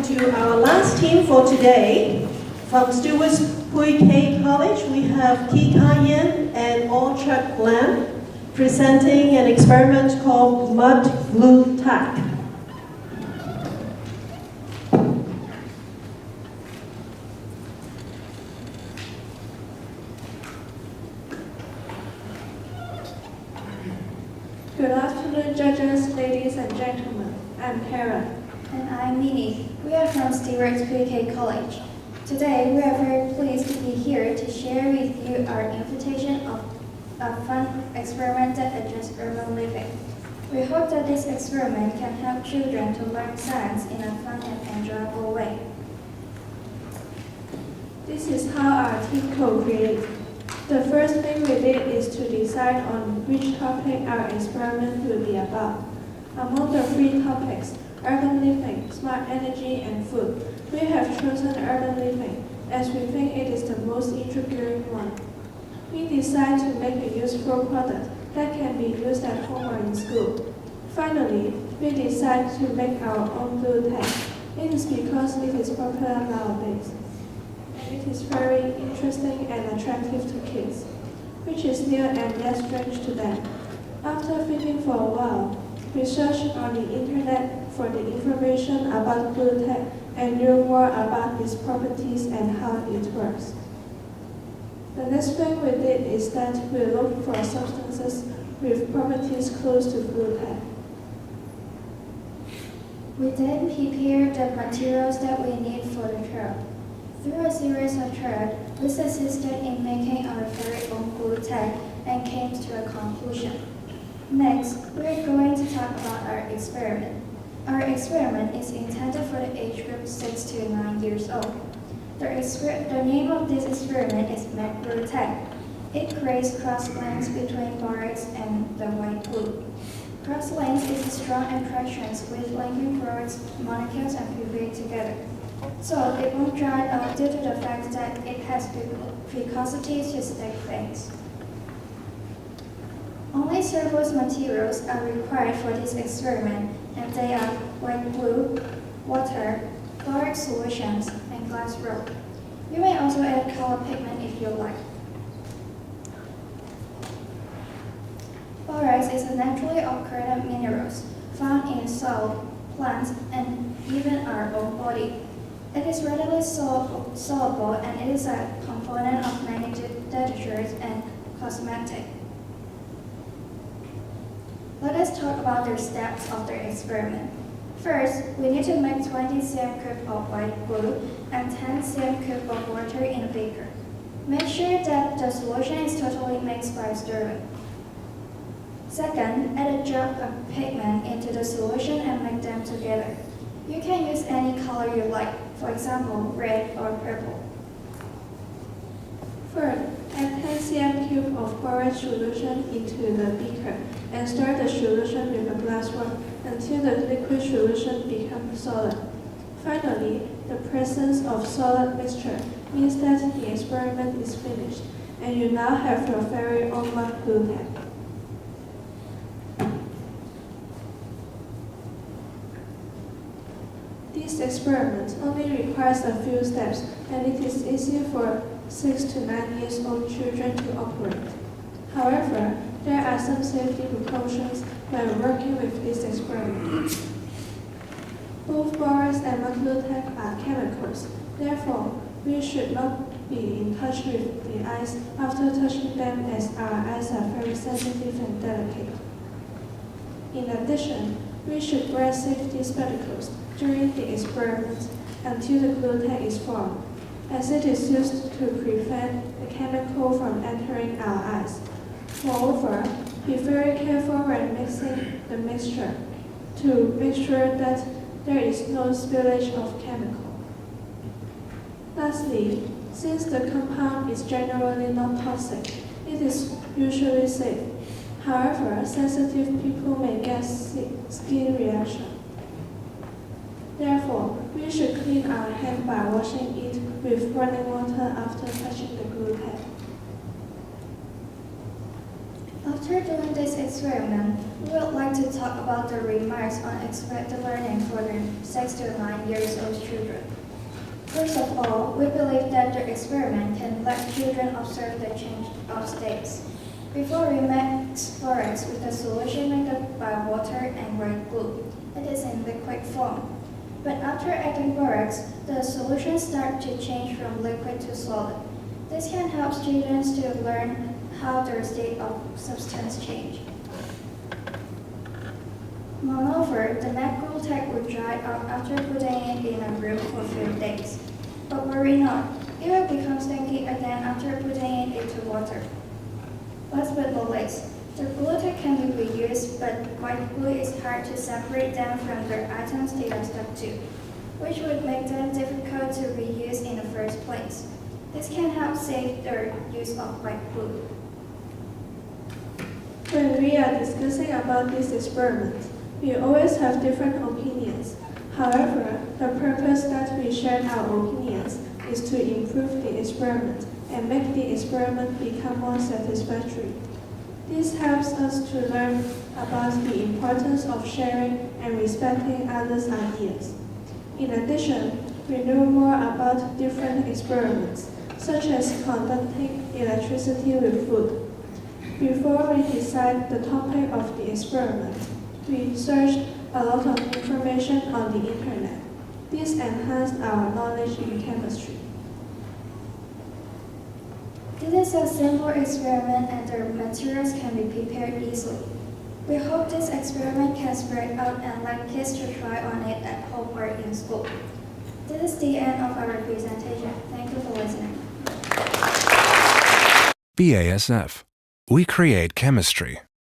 to our last team for today. From Stewart's SPKC College, we have Ki Ka-yen and All-Chuck Lam presenting an experiment called mud glue tack. Good afternoon, judges, ladies and gentlemen. I'm Kara. And I'm Minnie. We are from Stewart's SPKC College. Today, we are very pleased to be here to share with you our invitation of a fun experiment that adjusts urban living. We hope that this experiment can help children to learn science in a fun and enjoyable way. This is how our team co-created. The first thing we did is to decide on which topic our experiment will be about. Among the three topics, urban living, smart energy, and food, we have chosen urban living as we think it is the most intriguing one. We decided to make a useful product that can be used at home or in school. Finally, we decided to make our own glue tag. It is because it is popular nowadays. It is very interesting and attractive to kids, which is new and less strange to them. After thinking for a while, we searched on the internet for the information about glue tag and knew more about its properties and how it works. The next thing we did is that we looked for substances with properties close to glue tag. We then prepared the materials that we need for the trial. Through a series of trials, we succeeded in making our very own glue tag and came to a conclusion. Next, we are going to talk about our experiment. Our experiment is intended for the age group 6 to 9 years old. The name of this experiment is mud glue tag. It creates cross-links between borax and the white glue. Cross-links is a strong attraction with linking borax molecules and puree together. So it won't dry out due to the fact that it has viscosity to stick things. Only surplus materials are required for this experiment, and they are white glue, water, borax solutions, and glass rope. You may also add color pigment if you like. Borax is a naturally occurring mineral found in soil, plants, and even our own body. It is readily soluble and it is a component of many detergents and cosmetics. Let us talk about the steps of the experiment. First, we need to make 20 cm cube of white glue and 10 cm cube of water in a beaker. Make sure that the solution is totally mixed by stirring. Second, add a drop of pigment into the solution and make them together. You can use any color you like, for example, red or purple. Third, add 10 cm cube of borax solution into the beaker and stir the solution with a glass rod until the liquid solution becomes solid. Finally, the presence of solid mixture means that the experiment is finished and you now have your very own mud glue tag. This experiment only requires a few steps and it is easy for 6 to 9 years old children to operate. However, there are some safety precautions when working with this experiment. Both borax and mud glue tag are chemicals, therefore we should not be in touch with the eyes after touching them as our eyes are very sensitive and delicate. In addition, we should wear safety spectacles during the experiment until the glue tag is formed, as it is used to prevent the chemical from entering our eyes. Moreover, be very careful when mixing the mixture to make sure that there is no spillage of chemical. Lastly, since the compound is generally not toxic, it is usually safe. However, sensitive people may get skin reaction. Therefore, we should clean our hand by washing it with running water after touching the glue tag. After doing this experiment, we would like to talk about the remarks on expected learning for the 6 to 9 years old children. First of all, we believe that the experiment can let children observe the change of states. Before we mix borax with a solution made up by water and red glue, it is in liquid form. But after adding borax, the solution starts to change from liquid to solid. This can help students to learn how their state of substance change. Moreover, the matte glue tag will dry out after putting it in a room for a few days. But worry not, it will become sticky again after putting it into water. Last but not least, the glue tag can be reused, but white glue is hard to separate them from the items they are stuck to, which would make them difficult to reuse in the first place. This can help save the use of white glue. When we are discussing about this experiment, we always have different opinions. However, the purpose that we share our opinions is to improve the experiment and make the experiment become more satisfactory. This helps us to learn about the importance of sharing and respecting others' ideas. In addition, we know more about different experiments, such as conducting electricity with food. Before we decide the topic of the experiment, we searched a lot of information on the internet. This enhanced our knowledge in chemistry. This is a simple experiment and the materials can be prepared easily. We hope this experiment can spread out and let kids to try on it at home or in school. This is the end of our presentation. Thank you for listening. BASF. We create chemistry.